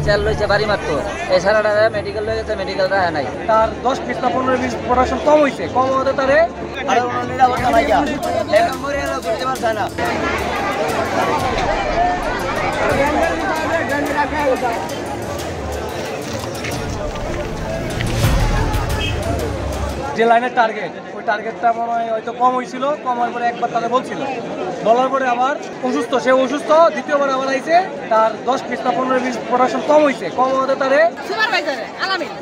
চাল লইছে বাড়ি মারতো এই সারাটা মেডিকেল লয়ে গেছে মেডিকেল রাখা নাই তার 10 পিস না 15 পিস প্রোডাকশন কম হইছে কম হতে তারে আর নিরাপত্তা নাই এখন মরে গেল করতে পারছে না যে লাইনের টার্গেট ওই টার্গেটটা মনে হয় হয়তো কম হয়েছিল কম হওয়ার পরে একবার তাদের বলছিল বলার পরে আবার অসুস্থ সে অসুস্থ দ্বিতীয়বার আবার আইছে তার 10 পিস না 15 পিস প্রোডাকশন কম হয়েছে কম হতে তারে সুপারভাইজারে আলামিন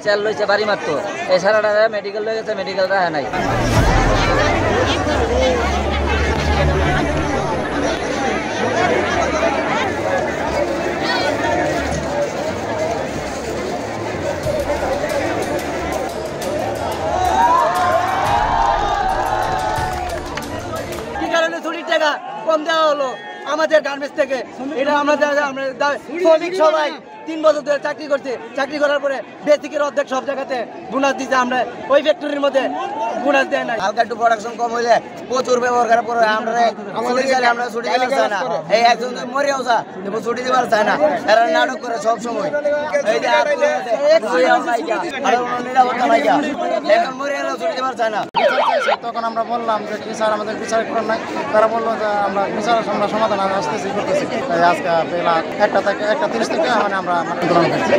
চাল লইছে বাড়ি মারতো এই সারাটা মেডিকেল লয়ে গেছে মেডিকেল রাখা নাই কি কারণে ছুটির টাকা কম দেওয়া হলো আমাদের গার্মেন্টস থেকে এটা আমরা শ্রমিক সবাই 3 বছর ধরে চাকরি করছে চাকরি করার পরে বেসিকের অর্ধেক সব জায়গাতে বোনাস দিচ্ছে আমরা ওই ফ্যাক্টরির মধ্যে বোনাস দেয় না হালকা একটু প্রোডাকশন কম হইলে প্রচুর ব্যবহার করার পরে আমরা ছুটি দিতে চাই না এই একজন মরেও যা ছুটি দিবার চায় না এরা নাটক করে সব সময় এই যে নিরাপত্তা নাই এখন মরে গেল ছুটি দিবার চায় না তখন আমরা বললাম যে কি স্যার আমাদের বিচার করার নাই তারা বললো যে আমরা বিচার আমরা সমাধান আসতেছি করতেছি আজকে বেলা 1টা থেকে 1:30 থেকে মানে আমরা আন্দোলন করছি।